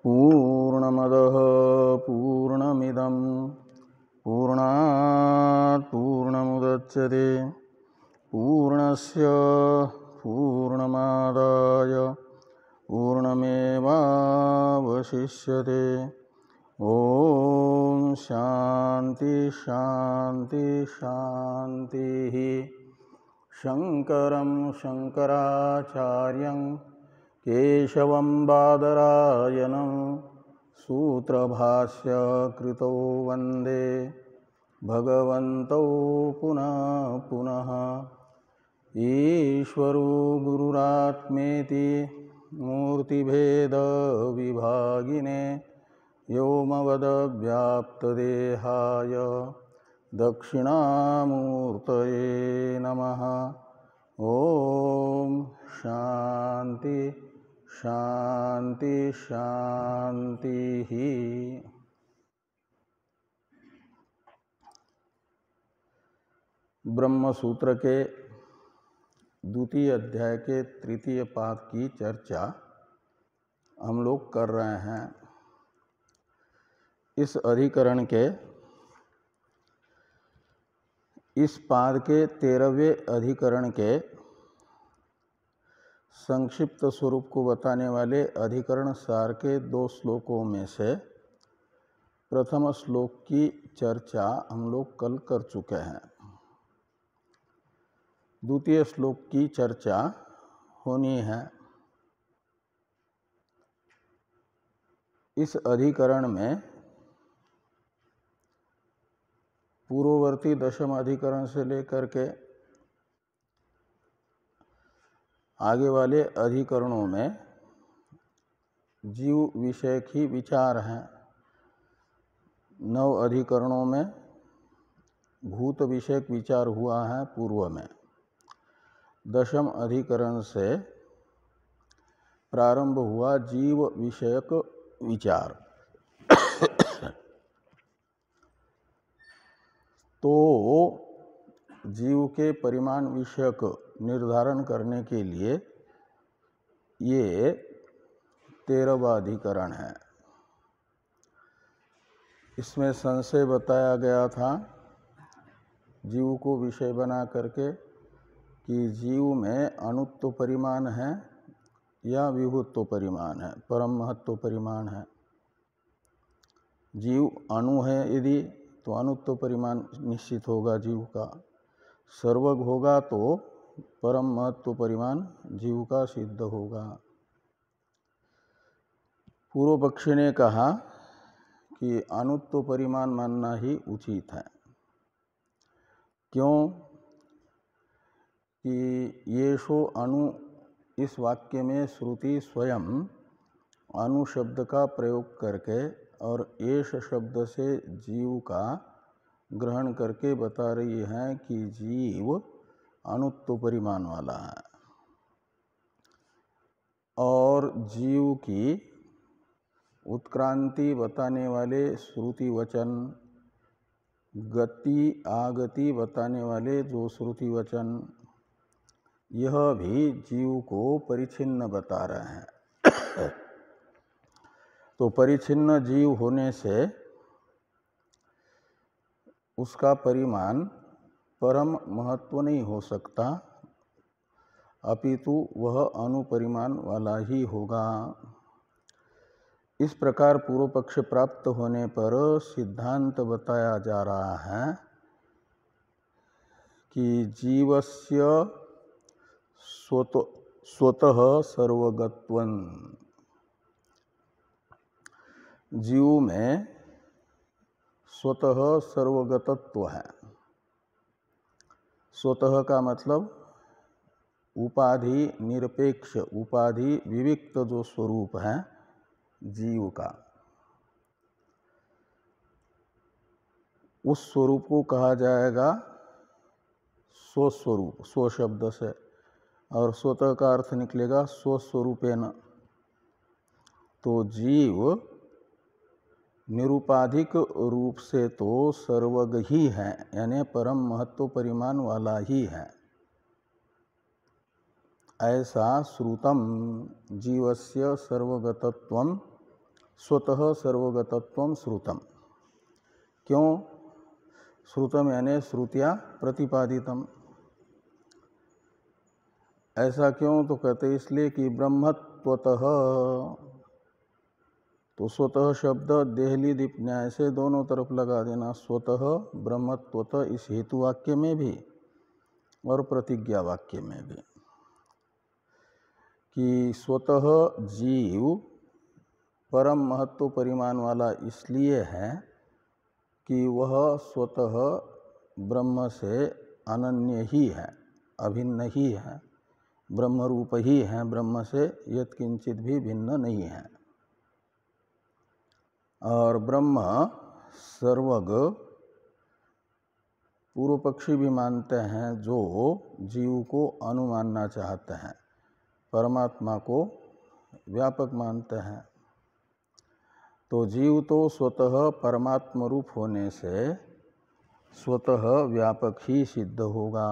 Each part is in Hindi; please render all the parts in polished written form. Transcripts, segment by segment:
पूर्णमदः पूर्णमिदं पूर्णात् पूर्णमुदच्यते पूर्णस्य पूर्णमादाय पूर्णमेवावशिष्यते। ॐ शान्ति शान्ति शान्तिः। शङ्करं शङ्कराचार्यं केशवं बादरायणं सूत्रभाष्य कृतो वन्दे भगवन्तौ पुनः पुनः। ईश्वरो गुरुरात्मेति मूर्तिभेदविभागिने व्योमवद्व्याप्तदेहाय दक्षिणामूर्तये नमः। ॐ शान्ति शान्ति शान्तिः। ब्रह्म सूत्र के द्वितीय अध्याय के तृतीय पाद की चर्चा हम लोग कर रहे हैं। इस अधिकरण के इस पाद के 13वें अधिकरण के संक्षिप्त स्वरूप को बताने वाले अधिकरण सार के 2 श्लोकों में से प्रथम श्लोक की चर्चा हम लोग कल कर चुके हैं। द्वितीय श्लोक की चर्चा होनी है। इस अधिकरण में पूर्ववर्ती दशम अधिकरण से लेकर के आगे वाले अधिकरणों में जीव विषयक ही विचार हैं। 9 अधिकरणों में भूत विषयक विचार हुआ है पूर्व में। दशम अधिकरण से प्रारंभ हुआ जीव विषयक विचार। तो जीव के परिमाण विषयक निर्धारण करने के लिए ये 13वां अधिकरण है। इसमें संशय बताया गया था जीव को विषय बना करके कि जीव में अणुत्व परिमाण है या विभुत्व परिमाण है, परम महत्व परिमाण है। जीव अणु है यदि तो अणुत्व परिमाण निश्चित होगा जीव का। सर्वग होगा तो परम महत्व परिमाण जीव का सिद्ध होगा। पूर्व पक्षी ने कहा कि अणुत्व परिमाण मानना ही उचित है। क्यों कि येषो अणु इस वाक्य में श्रुति स्वयं अणु शब्द का प्रयोग करके और येष शब्द से जीव का ग्रहण करके बता रही है कि जीव अणुत्व परिमाण वाला है। और जीव की उत्क्रांति बताने वाले श्रुति वचन, गति आगति बताने वाले जो श्रुति वचन, यह भी जीव को परिच्छिन्न बता रहे हैं। तो परिच्छिन्न जीव होने से उसका परिमाण परम महत्व नहीं हो सकता, अपितु वह अणुपरिमाण वाला ही होगा। इस प्रकार पूर्व पक्ष प्राप्त होने पर सिद्धांत बताया जा रहा है कि जीवस्य स्वतः सर्वगत्वं, जीव में स्वतः सर्वगतत्व है। स्वतः का मतलब उपाधि निरपेक्ष, उपाधि विविक्त जो स्वरूप है जीव का, उस स्वरूप को कहा जाएगा स्वस्वरूप, स्व शब्द से। और स्वतः का अर्थ निकलेगा स्वस्वरूपेन। तो जीव निरुपाधिक रूप से तो सर्वग ही है, यानी परम महत्व परिमाण वाला ही है। ऐसा श्रुतम जीवस्य सर्वगतत्वं स्वतः सर्वगतत्वम श्रुतम। क्यों श्रुतम यानी श्रुतिया प्रतिपादितम। ऐसा क्यों? तो कहते इसलिए कि ब्रह्मत्वतः, तो स्वतः शब्द देहली दीप न्याय से दोनों तरफ लगा देना। स्वतः ब्रह्मत्वतः इस हेतु वाक्य में भी और प्रतिज्ञा वाक्य में भी, कि स्वतः जीव परम महत्व परिमाण वाला इसलिए है कि वह स्वतः ब्रह्म से अनन्य ही है, अभिन्न ही है, ब्रह्म रूप ही है, ब्रह्म से यत्किंचित भी भिन्न नहीं है। और ब्रह्म सर्वग पूर्व पक्षी भी मानते हैं, जो जीव को अनुमानना चाहते हैं, परमात्मा को व्यापक मानते हैं। तो जीव तो स्वतः परमात्म रूप होने से स्वतः व्यापक ही सिद्ध होगा।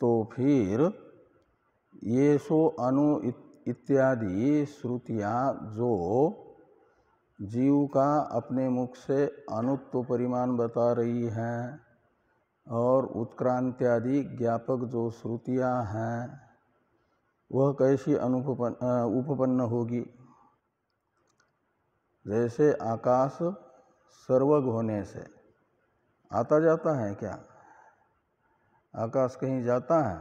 तो फिर ये सो अनु इत्यादि श्रुतियाँ जो जीव का अपने मुख से अनुत्व परिमाण बता रही हैं, और उत्क्रांत्यादि ज्ञापक जो श्रुतियाँ हैं, वह कैसी उपपन्न होगी? जैसे आकाश सर्वग होने से आता जाता है क्या? आकाश कहीं जाता है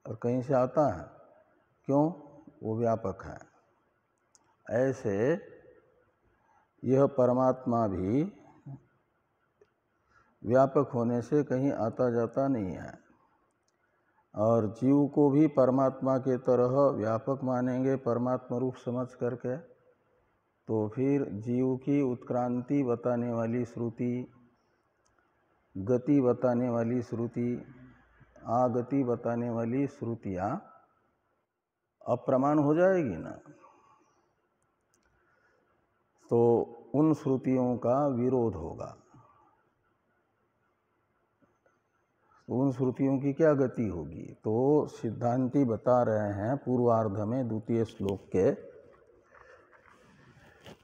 और कहीं से आता है, क्यों? वो व्यापक है। ऐसे यह परमात्मा भी व्यापक होने से कहीं आता जाता नहीं है, और जीव को भी परमात्मा के तरह व्यापक मानेंगे परमात्मा रूप समझ करके, तो फिर जीव की उत्क्रांति बताने वाली श्रुति, गति बताने वाली श्रुति, आगति बताने वाली श्रुतियाँ अप्रमाण हो जाएगी ना। तो उन श्रुतियों का विरोध होगा। उन श्रुतियों की क्या गति होगी? तो सिद्धांती बता रहे हैं पूर्वार्ध में द्वितीय श्लोक के,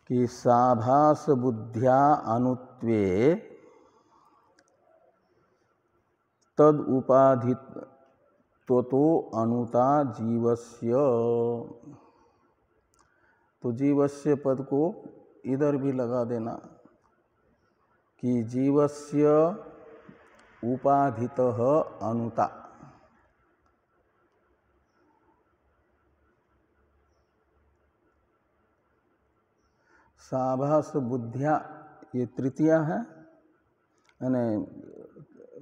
कि साभास बुद्ध्या अनुत्वे तद उपाधित तो अनुता जीवस्य। तो जीवस्य पद को इधर भी लगा देना, कि जीवस्य उपाधितः अनुता। साभास बुद्धिया ये तृतीया है, यानी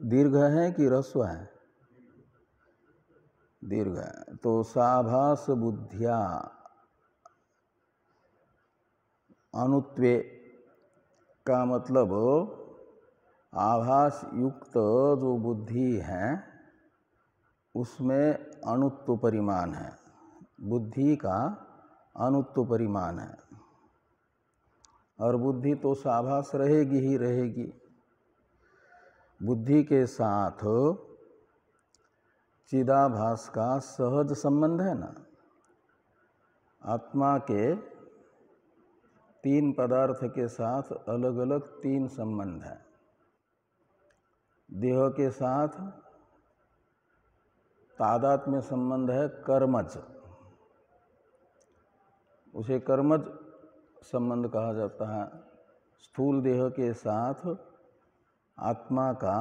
दीर्घ है कि ह्रस्व है? दीर्घ है। तो साभास बुद्धिया अनुत्वे का मतलब आभास युक्त जो बुद्धि है उसमें अनुत्व परिमाण है, बुद्धि का अनुत्व परिमाण है। और बुद्धि तो साभास रहेगी ही रहेगी। बुद्धि के साथ चिदाभास का सहज संबंध है ना। आत्मा के तीन पदार्थ के साथ अलग अलग तीन संबंध हैं। देह के साथ तादात्म्य संबंध है कर्मज, उसे कर्मज संबंध कहा जाता है। स्थूल देह के साथ आत्मा का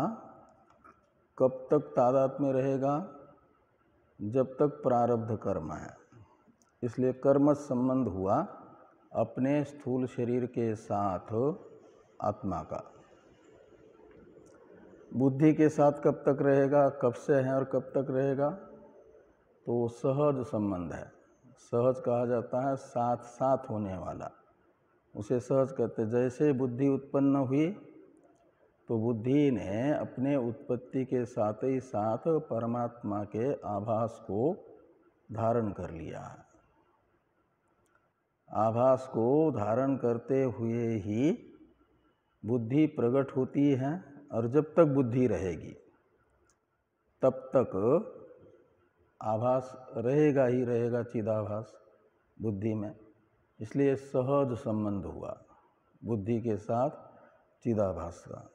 कब तक तादात्म्य रहेगा? जब तक प्रारब्ध कर्म है। इसलिए कर्मज संबंध हुआ अपने स्थूल शरीर के साथ आत्मा का। बुद्धि के साथ कब तक रहेगा? कब से है और कब तक रहेगा? तो सहज संबंध है। सहज कहा जाता है साथ साथ होने वाला, उसे सहज कहते। जैसे बुद्धि उत्पन्न हुई तो बुद्धि ने अपने उत्पत्ति के साथ ही साथ परमात्मा के आभास को धारण कर लिया है। आभास को धारण करते हुए ही बुद्धि प्रकट होती है, और जब तक बुद्धि रहेगी तब तक आभास रहेगा ही रहेगा, चिदाभास बुद्धि में, इसलिए सहज संबंध हुआ बुद्धि के साथ चिदाभास का।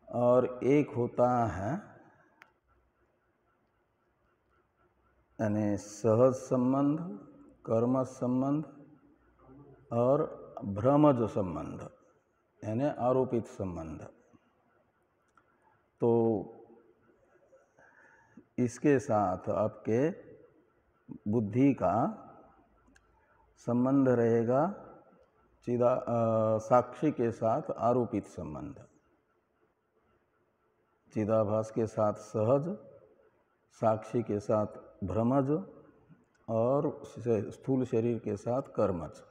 और एक होता है यानी सहज संबंध, कर्म संबंध और भ्रमज संबंध यानी आरोपित संबंध। तो इसके साथ आपके बुद्धि का संबंध रहेगा साक्षी के साथ आरोपित संबंध। चिदाभास के साथ सहज, साक्षी के साथ भ्रमज और स्थूल शरीर के साथ कर्मज।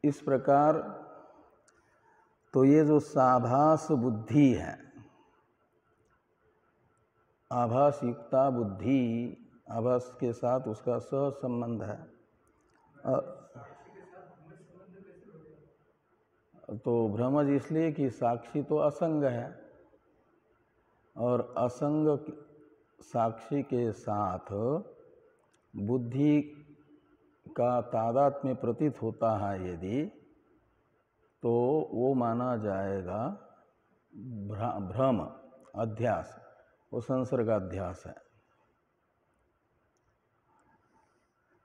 इस प्रकार तो ये जो साभास बुद्धि है, आभास युक्ता बुद्धि, आभास के साथ उसका सह संबंध है। तो भ्रमज इसलिए कि साक्षी तो असंग है और असंग साक्षी के साथ बुद्धि का तादात्म्य प्रतीत होता है यदि, तो वो माना जाएगा भ्रम, अध्यास, वो संसर्गाध्यास है।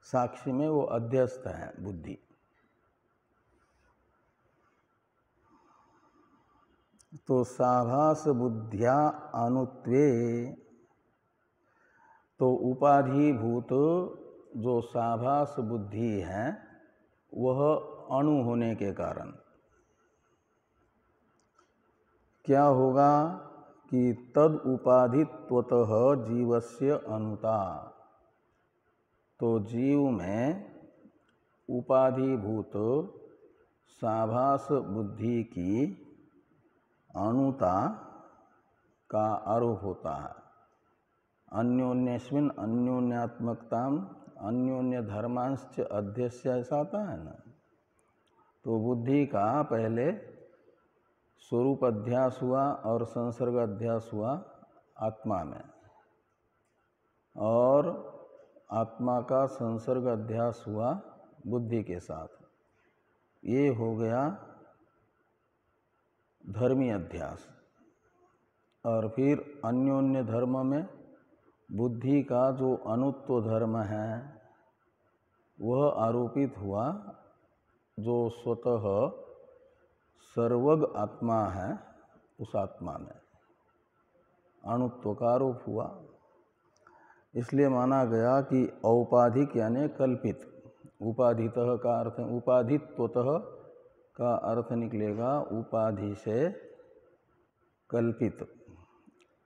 साक्षी में वो अध्यस्त है बुद्धि। तो साभास बुद्ध्या अनुत्वे, तो उपाधिभूत जो साभास बुद्धि है वह अणु होने के कारण क्या होगा कि तद उपाधित्वतः जीवस्य अनुता, तो जीव में उपाधिभूत साभास बुद्धि की अणुता का आरोप होता है। अन्योन्यस्मिन् अन्योन्यात्मकताम अन्योन्य धर्मांश्च अध्यस्य, ऐसा आता है ना। तो बुद्धि का पहले स्वरूप अध्यास हुआ और संसर्ग अध्यास हुआ आत्मा में, और आत्मा का संसर्ग अध्यास हुआ बुद्धि के साथ। ये हो गया धर्मी अध्यास। और फिर अन्योन्य धर्म में बुद्धि का जो अनुत्व धर्म है वह आरोपित हुआ, जो स्वतः सर्वज्ञ आत्मा है उस आत्मा में अणुत्व का आरोप हुआ। इसलिए माना गया कि औपाधिक यानी कल्पित, उपाधितः का अर्थ, उपाधित्वतः का अर्थ निकलेगा उपाधि से कल्पित।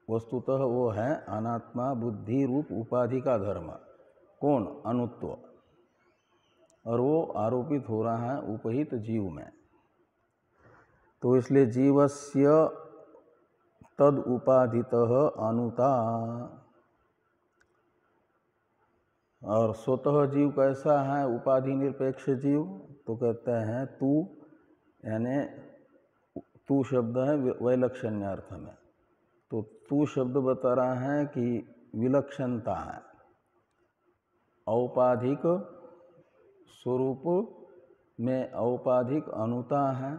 वस्तुतः वो है अनात्मा बुद्धि रूप उपाधि का धर्म। कौन? अनुत्व। और वो आरोपित हो रहा है उपहित जीव में। तो इसलिए जीवस्य तद उपाधितः अनुता। और स्वतः जीव कैसा है? उपाधि निरपेक्ष जीव। तो कहते हैं तू, यानी तू शब्द है वैलक्षण्य अर्थ में। तो तू शब्द बता रहा है कि विलक्षणता है, औपाधिक स्वरूप में औपाधिक अनुता है,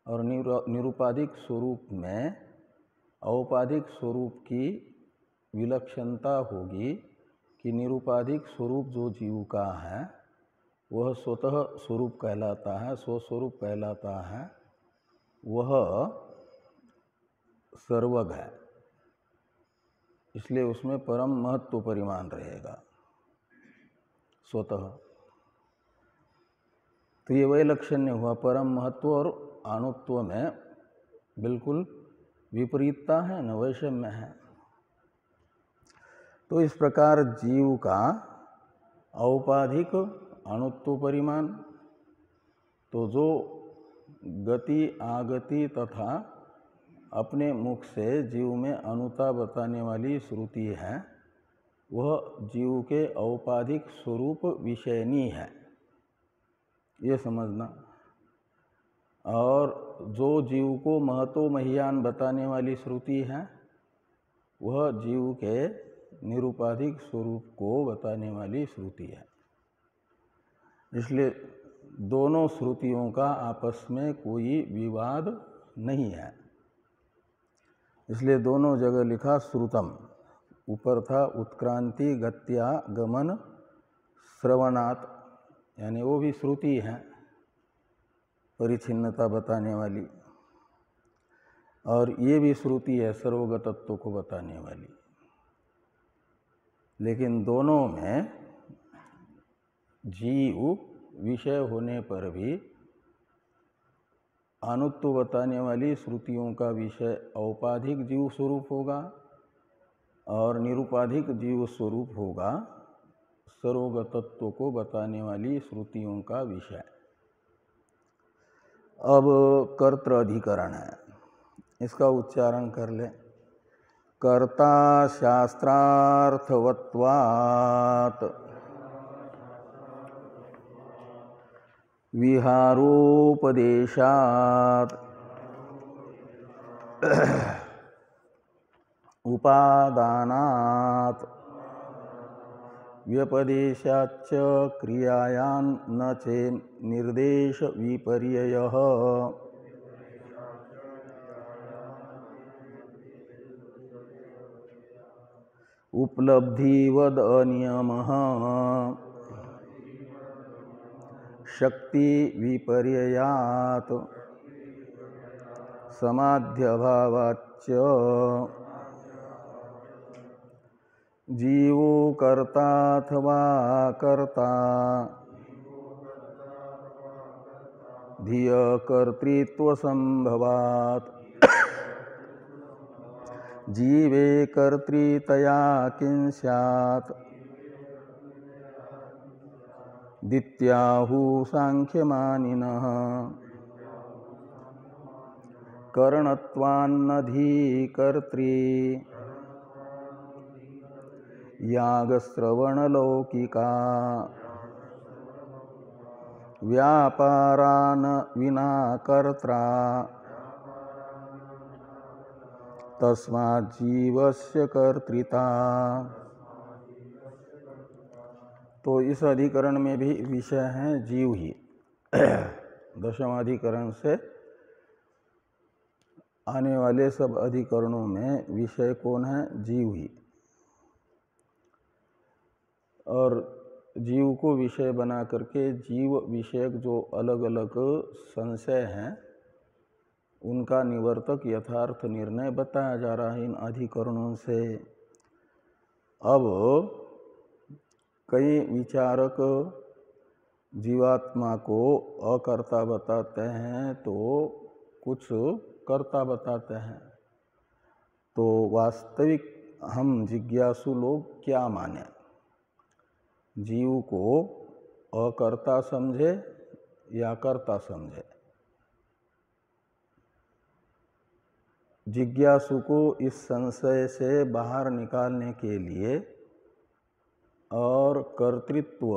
और निरुपाधिक स्वरूप में औपाधिक स्वरूप की विलक्षणता होगी कि निरुपाधिक स्वरूप जो जीव का है वह स्वतः स्वरूप कहलाता है, स्वस्वरूप कहलाता है, वह सर्वज्ञ है। इसलिए उसमें परम महत्व परिमाण रहेगा स्वतः। तो ये वैलक्षण्य हुआ, परम महत्व और अणुत्व में बिल्कुल विपरीतता है न, वैषम्य है। तो इस प्रकार जीव का औपाधिक अणुत्व परिमाण, तो जो गति आगति तथा अपने मुख से जीव में अणुता बताने वाली श्रुति है, वह जीव के औपाधिक स्वरूप विषयनी है, ये समझना। और जो जीव को महतो महियान बताने वाली श्रुति है वह जीव के निरुपाधिक स्वरूप को बताने वाली श्रुति है। इसलिए दोनों श्रुतियों का आपस में कोई विवाद नहीं है, इसलिए दोनों जगह लिखा श्रुतम। ऊपर था उत्क्रांति गत्या गमन श्रवणात्, यानी वो भी श्रुति है, परिच्छिन्नता बताने वाली, और ये भी श्रुति है सर्वगतत्व को बताने वाली। लेकिन दोनों में जीव विषय होने पर भी अनुत्व बताने वाली श्रुतियों का विषय औपाधिक जीव स्वरूप होगा और निरुपाधिक जीव स्वरूप होगा सर्वगतत्व को बताने वाली श्रुतियों का विषय। अब कर्तृ अधिकरण है, इसका उच्चारण कर ले। कर्ता शास्त्रार्थवत्वात् विहारोपदेशात् उपादानात् व्यपदेशाच्च क्रियायां न चेन् निर्देश विपर्ययः उपलब्धिवद अनियमः शक्ति विपर्ययात् समाध्यभावाच्च जीवो कर्ता अथवा कर्ता धिय कर्तृत्व संभवात् जीवे कर्तृतया किं स्यात् दित्याहु सांख्यमानिनः करणत्वान्नधिकर्त्री यागश्रवणलौकिका व्यापारान विना कर्त्रा तस्मात् जीवस्य कर्तृता। तो इस अधिकरण में भी विषय है जीव ही। दशमाधिकरण से आने वाले सब अधिकरणों में विषय कौन है? जीव ही। और जीव को विषय बना करके जीव विषयक जो अलग अलग संशय हैं उनका निवर्तक यथार्थ निर्णय बताया जा रहा है इन अधिकरणों से। अब कई विचारक जीवात्मा को अकर्ता बताते हैं तो कुछ कर्ता बताते हैं। तो वास्तविक हम जिज्ञासु लोग क्या माने? जीव को अकर्ता समझे या कर्ता समझे? जिज्ञासु को इस संशय से बाहर निकालने के लिए और कर्तृत्व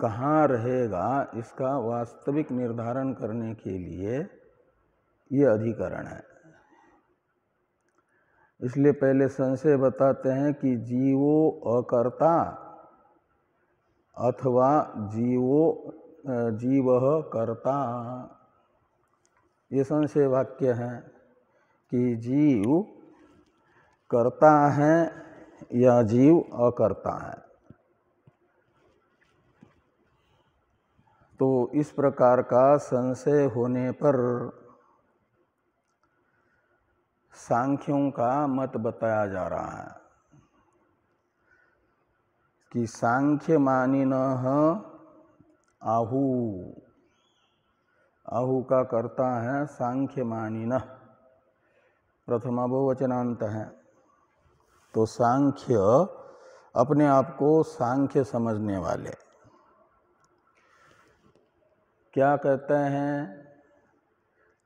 कहाँ रहेगा इसका वास्तविक निर्धारण करने के लिए ये अधिकरण है। इसलिए पहले संशय बताते हैं कि जीवो अकर्ता अथवा जीवः कर्ता। ये संशय वाक्य है कि जीव कर्ता है या जीव अकर्ता है। तो इस प्रकार का संशय होने पर सांख्यों का मत बताया जा रहा है कि सांख्य मानिनः आहु, आहु का कर्ता है सांख्य मानिनः, प्रथमा बहुवचनांत है। तो सांख्य अपने आप को सांख्य समझने वाले क्या कहते हैं?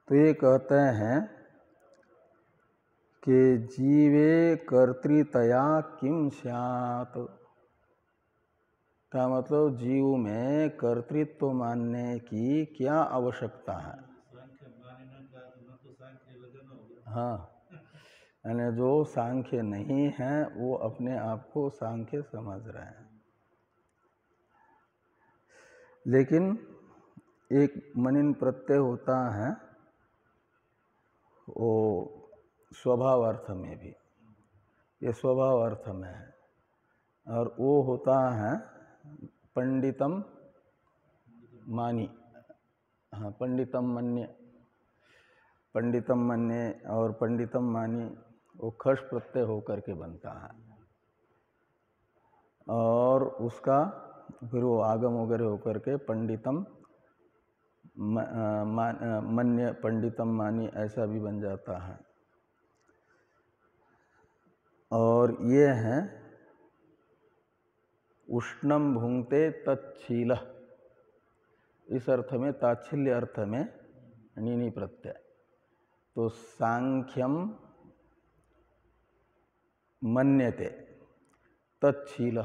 तो ये कहते हैं कि जीवे कर्तृतया किम स्यात्। का मतलब जीव में कर्तृत्व मानने की क्या आवश्यकता है? हाँ, यानी जो सांख्य नहीं है वो अपने आप को सांख्य समझ रहे हैं। लेकिन एक मनिन प्रत्यय होता है वो स्वभाव अर्थ में भी, ये स्वभाव अर्थ में है, और वो होता है पंडितम मानी। हाँ, पंडितम मन्य, पंडितम मन्य और पंडितम मानी वो खश प्रत्यय होकर के बनता है, और उसका फिर वो आगम वगैरह होकर के पंडितम मन्य पंडितम मानी ऐसा भी बन जाता है। और ये है उष्णम भुंक्ते तच्छील, इस अर्थ में ताच्छिल्य अर्थ में नीनी प्रत्यय। तो सांख्यम मन्यते तच्छील,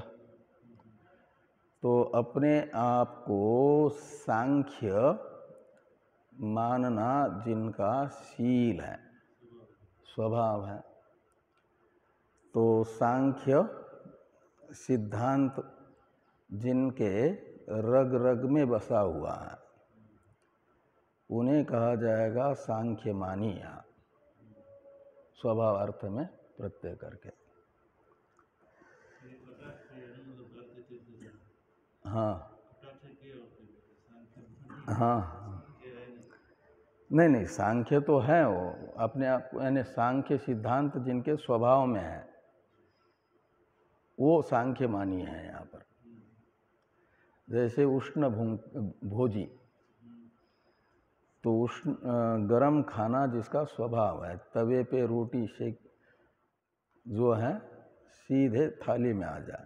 तो अपने आप को सांख्य मानना जिनका शील है, स्वभाव है, तो सांख्य सिद्धांत जिनके रग रग में बसा हुआ है उन्हें कहा जाएगा सांख्य मानी, यहाँ स्वभाव अर्थ में प्रत्यय करके। हाँ हाँ, नहीं सांख्य तो है वो अपने आप, यानी सांख्य सिद्धांत जिनके स्वभाव में है वो सांख्य मानी है यहाँ पर। जैसे उष्ण भोजी, तो उष्ण गरम खाना जिसका स्वभाव है, तवे पे रोटी सेक जो है सीधे थाली में आ जाए,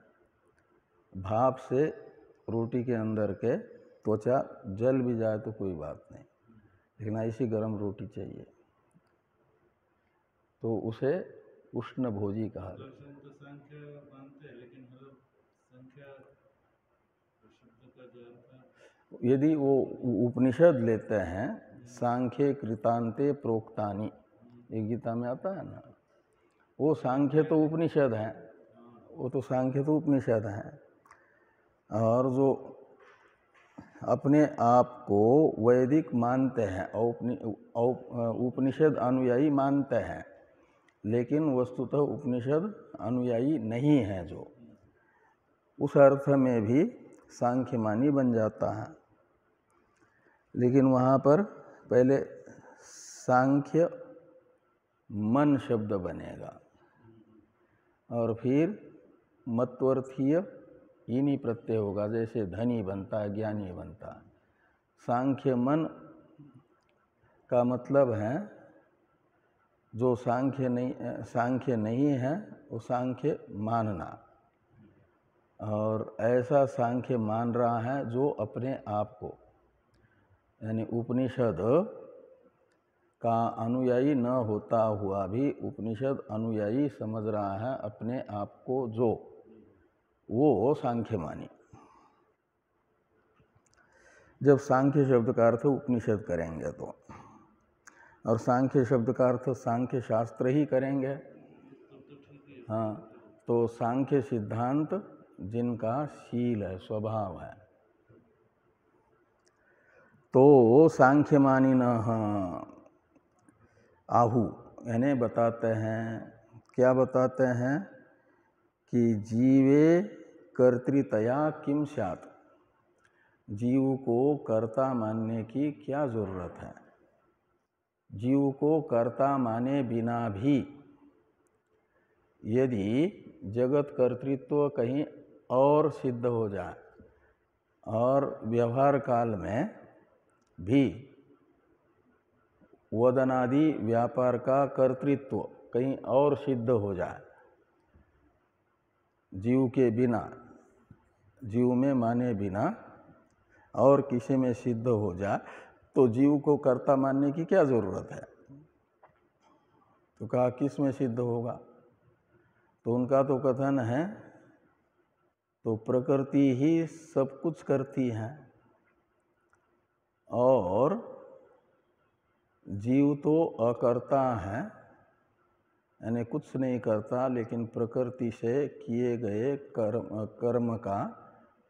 भाप से रोटी के अंदर के त्वचा जल भी जाए तो कोई बात नहीं, लेकिन ऐसी गरम रोटी चाहिए, तो उसे उष्ण भोजी कहा। यदि वो उपनिषद लेते हैं, सांख्य कृतांते प्रोक्तानि, ये गीता में आता है ना, वो सांख्य तो उपनिषद है, वो तो सांख्य तो उपनिषद है। और जो अपने आप को वैदिक मानते हैं, उपनिषद अनुयायी मानते हैं, लेकिन वस्तुतः उपनिषद अनुयायी नहीं है, जो उस अर्थ में भी सांख्यमानी बन जाता है। लेकिन वहाँ पर पहले सांख्य मन शब्द बनेगा और फिर मत्वर्थीय इन्हीं प्रत्यय होगा, जैसे धनी बनता है, ज्ञानी बनता है। सांख्य मन का मतलब है जो सांख्य नहीं है वो सांख्य मानना, और ऐसा सांख्य मान रहा है जो अपने आप को, यानी उपनिषद का अनुयायी न होता हुआ भी उपनिषद अनुयायी समझ रहा है अपने आप को, जो वो सांख्य मानी। जब सांख्य शब्द का अर्थ उपनिषद करेंगे तो, और सांख्य शब्द का अर्थ सांख्य शास्त्र ही करेंगे, हाँ, तो सांख्य सिद्धांत जिनका शील है, स्वभाव है, तो सांख्य मानी न आहु, यानी बताते हैं, क्या बताते हैं कि जीवे कर्तृतया किम स्यात्, जीव को कर्ता मानने की क्या जरूरत है। जीव को कर्ता माने बिना भी यदि जगत कर्तृत्व कहीं और सिद्ध हो जाए और व्यवहार काल में भी वदनादि व्यापार का कर्तृत्व कहीं और सिद्ध हो जाए, जीव के बिना, जीव में माने बिना और किसी में सिद्ध हो जाए, तो जीव को कर्ता मानने की क्या जरूरत है। तो कहा किस में सिद्ध होगा, तो उनका तो कथन है तो प्रकृति ही सब कुछ करती है और जीव तो अकर्ता है, यानी कुछ नहीं करता, लेकिन प्रकृति से किए गए कर्म का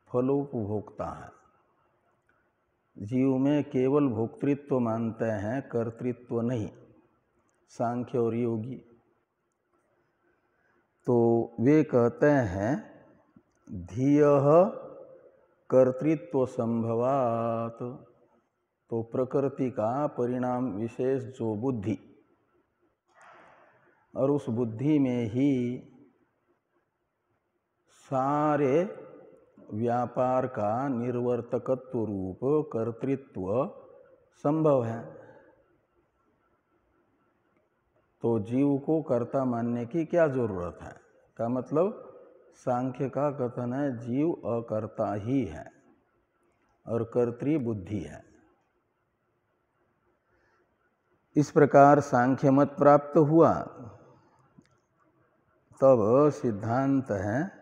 फलोपभोक्ता है। जीव में केवल भोक्तृत्व मानते हैं, कर्तृत्व नहीं, सांख्य और योगी। तो वे कहते हैं धियः कर्तृत्व संभवात, तो प्रकृति का परिणाम विशेष जो बुद्धि, और उस बुद्धि में ही सारे व्यापार का निर्वर्तकत्व रूप कर्तृत्व संभव है। तो जीव को कर्ता मानने की क्या जरूरत है? का मतलब सांख्य का कथन है जीव अकर्ता ही है और कर्तृ बुद्धि है। इस प्रकार सांख्य मत प्राप्त हुआ, तब सिद्धांत है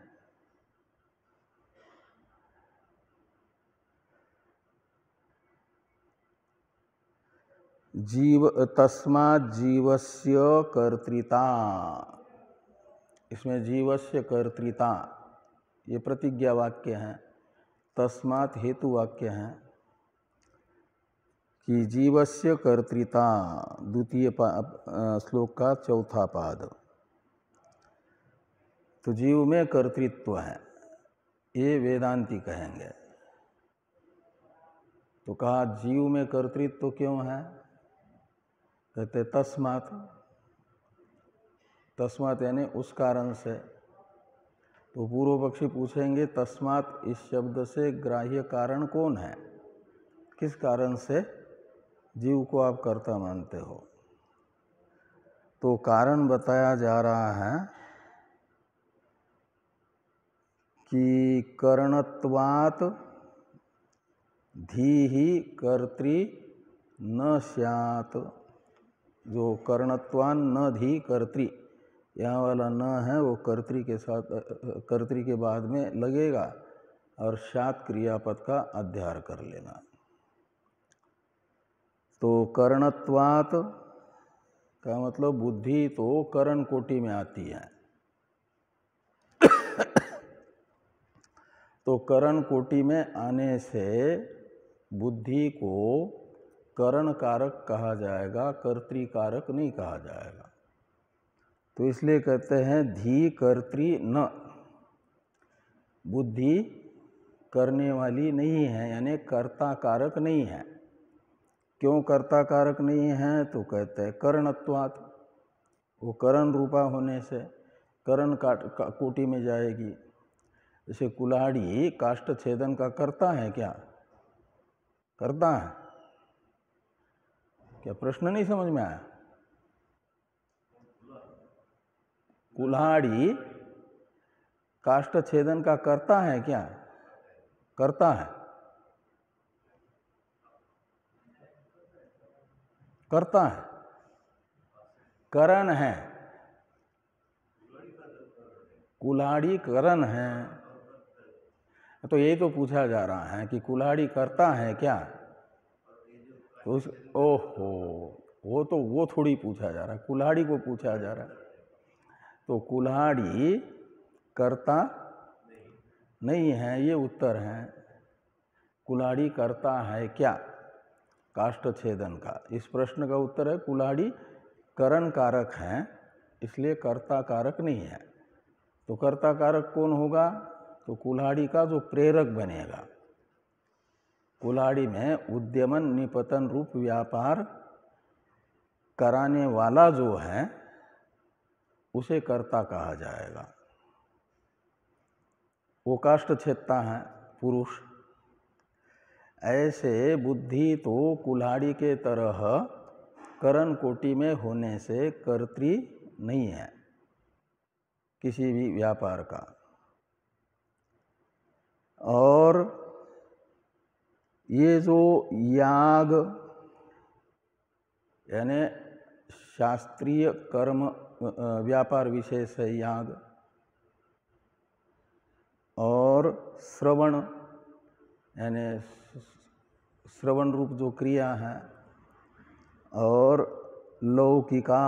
जीव तस्मात् जीवस्य कर्तृता। इसमें जीवस्य कर्तृता ये प्रतिज्ञा वाक्य है, तस्मात् हेतु वाक्य है कि जीवस्य कर्तृता, द्वितीय श्लोक का चौथा पाद। तो जीव में कर्तृत्व है, ये वेदांती कहेंगे। तो कहा जीव में कर्तृत्व क्यों है? कहते तस्मात्, तस्मात् यानी उस कारण से। तो पूर्व पक्षी पूछेंगे तस्मात् इस शब्द से ग्राह्य कारण कौन है? किस कारण से जीव को आप कर्ता मानते हो? तो कारण बताया जा रहा है कि करणत्वात् धीहि कर्तृ न स्यात्। जो करणत्वान न धी कर्तृ, यहाँ वाला न है वो कर्तृ के साथ, कर्तृ के बाद में लगेगा और स्यात् क्रियापद का अध्यार कर लेना। तो करणत्वात् का मतलब बुद्धि तो करण कोटि में आती है। तो करण कोटि में आने से बुद्धि को करण कारक कहा जाएगा, कर्तृ कारक नहीं कहा जाएगा। तो इसलिए कहते हैं धी कर्तृ न, बुद्धि करने वाली नहीं है, यानी कर्ता कारक नहीं है। क्यों कर्ता कारक नहीं है? तो कहते हैं करणत्वात्, वो करण रूपा होने से करण कोटि में जाएगी। जैसे कुल्हाड़ी काष्ठ छेदन का करता है क्या? करता है क्या? प्रश्न नहीं समझ में आया? कुल्हाड़ी काष्ठ छेदन का करता है क्या? करता है, करता है, करण है। कुल्हाड़ी करण है। तो यही तो पूछा जा रहा है कि कुल्हाड़ी करता है क्या? तो ओहो, वो थोड़ी पूछा जा रहा है, कुल्हाड़ी को पूछा जा रहा है। तो कुल्हाड़ी करता नहीं है, ये उत्तर है। कुल्हाड़ी करता है क्या काष्ठ छेदन का? इस प्रश्न का उत्तर है कुल्हाड़ी करण कारक है, इसलिए कर्ता कारक नहीं है। तो कर्ता कारक कौन होगा? तो कुल्हाड़ी का जो प्रेरक बनेगा। कुल्हाड़ी में उद्यमन निपतन रूप व्यापार कराने वाला जो है उसे कर्ता कहा जाएगा। वो काष्ठ छेदता है पुरुष। ऐसे बुद्धि तो कुल्हाड़ी के तरह करण कोटि में होने से कर्तृ नहीं है किसी भी व्यापार का। और ये जो याग यानी शास्त्रीय कर्म व्यापार विशेष है याग, और श्रवण यानी श्रवण रूप जो क्रिया है, और लौकिका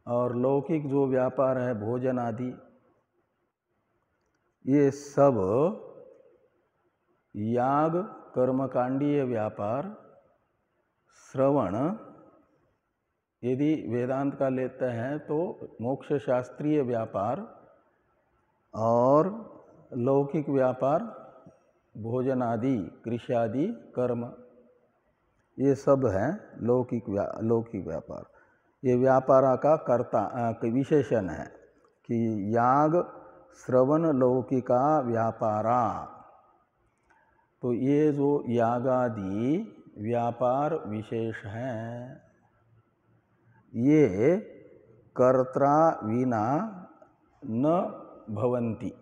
और लौकिक जो व्यापार है भोजन आदि, ये सब याग कर्मकांडीय व्यापार, श्रवण यदि वेदांत का लेते हैं तो मोक्ष शास्त्रीय व्यापार, और लौकिक व्यापार भोजन आदि कृषि आदि कर्म, ये सब हैं लौकिक व्यापार। ये व्यापार का कर्ता विशेषण है कि याग श्रवण लौकिका व्यापारा। तो ये जो यागादि व्यापार विशेष हैं, ये कर्ता विना न भवंती।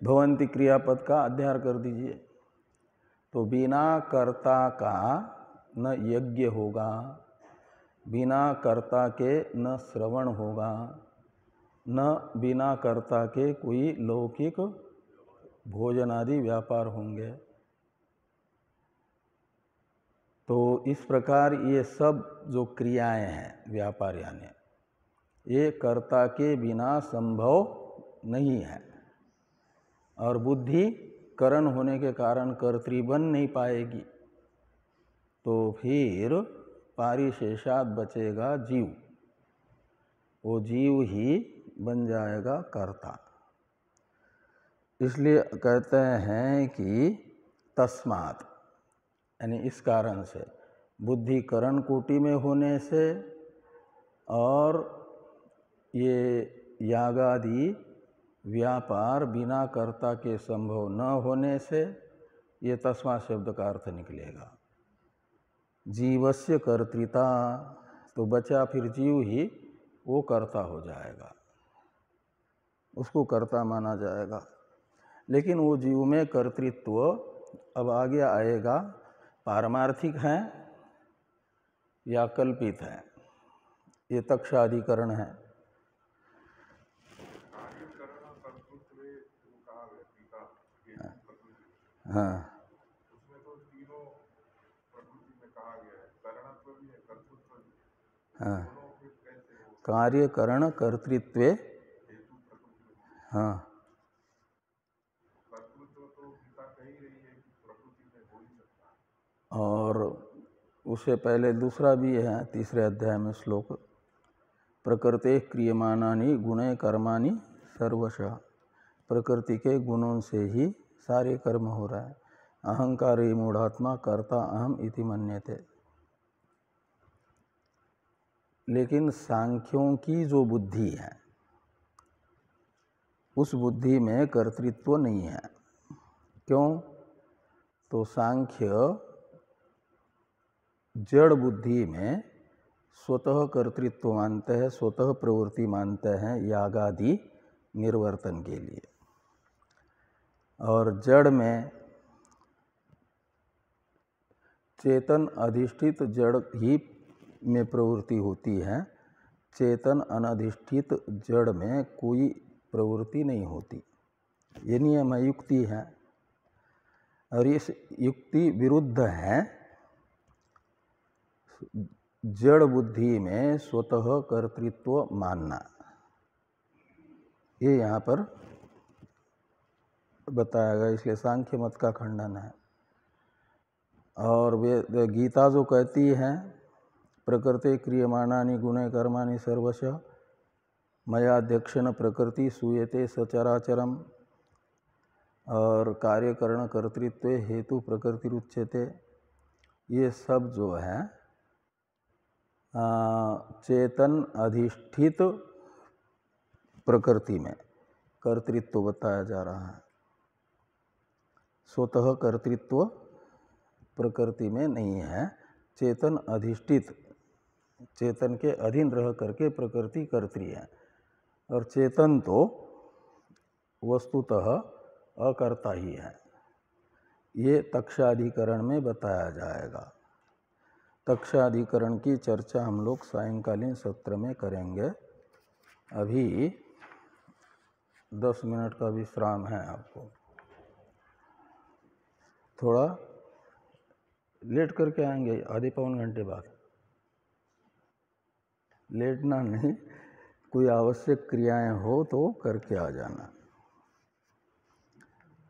भवंती क्रियापद का अध्यार कर दीजिए। तो बिना कर्ता का न यज्ञ होगा, बिना कर्ता के न श्रवण होगा, न बिना कर्ता के कोई लौकिक भोजन आदि व्यापार होंगे। तो इस प्रकार ये सब जो क्रियाएं हैं व्यापार यानी, ये कर्ता के बिना संभव नहीं है। और बुद्धि करण होने के कारण कर्त्री बन नहीं पाएगी, तो फिर पारिशेषात बचेगा जीव, वो जीव ही बन जाएगा कर्ता। इसलिए कहते हैं कि तस्मात्, यानी इस कारण से, बुद्धि करण कोटि में होने से और ये यागादि व्यापार बिना कर्ता के संभव न होने से, ये तस्मात् शब्द का अर्थ निकलेगा जीवस्य कर्तृता। तो बचा फिर जीव ही वो कर्ता हो जाएगा, उसको कर्ता माना जाएगा। लेकिन वो जीव में कर्तृत्व अब आगे आएगा, पारमार्थिक है या कल्पित है, ये तक्षाधिकरण है। हाँ, उसमें तो तीनों प्रकृति में कहा गया है, करणत्व भी है, कर्तृत्व भी है। हाँ, दोनों फिर कैसे हो? कार्यकरण कर्तृत्वे, हेतु प्रकृति में। हाँ, कर्तृत्व तो गीता कह ही रही है कि प्रकृति में हो ही सकता है। और उससे पहले दूसरा भी है, तीसरे अध्याय में श्लोक, प्रकृते क्रियमाणानि गुणे कर्माणि सर्वशः। प्रकृति के गुणों से ही सारे कर्म हो रहा है। अहंकारी मूढ़ात्मा कर्ता अहम इति मन्यते। लेकिन सांख्यों की जो बुद्धि है, उस बुद्धि में कर्तृत्व नहीं है। क्यों? तो सांख्य जड़ बुद्धि में स्वतः कर्तृत्व मानते हैं, स्वतः प्रवृत्ति मानते हैं यागादि निर्वर्तन के लिए। और जड़ में चेतन अधिष्ठित जड़ ही में प्रवृत्ति होती है, चेतन अनधिष्ठित जड़ में कोई प्रवृत्ति नहीं होती। ये नियम युक्ति है, और इस युक्ति विरुद्ध है जड़ बुद्धि में स्वतः कर्तृत्व मानना। ये यहाँ पर बताया गया, इसलिए सांख्य मत का खंडन है। और वे गीता जो कहती है प्रकृते क्रियमाणानि गुणे कर्माणि सर्वशः मयाध्यक्षेण प्रकृति सूयते सचराचरम, और कार्यकरण कर्तृत्व हेतु प्रकृति रुच्यते, ये सब जो है चेतन अधिष्ठित प्रकृति में कर्तृत्व बताया जा रहा है। स्वतः कर्तृत्व प्रकृति में नहीं है, चेतन अधिष्ठित, चेतन के अधीन रह करके प्रकृति कर्त्री है। और चेतन तो वस्तुतः अकर्ता ही है। ये तक्षाधिकरण में बताया जाएगा। तक्षाधिकरण की चर्चा हम लोग सायंकालीन सत्र में करेंगे। अभी 10 मिनट का विश्राम है आपको। थोड़ा लेट करके आएंगे, आधे पौन घंटे बाद। लेटना नहीं, कोई आवश्यक क्रियाएं हो तो करके आ जाना,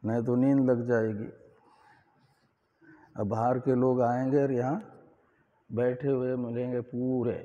नहीं तो नींद लग जाएगी। अब बाहर के लोग आएंगे और यहाँ बैठे हुए मिलेंगे पूरे,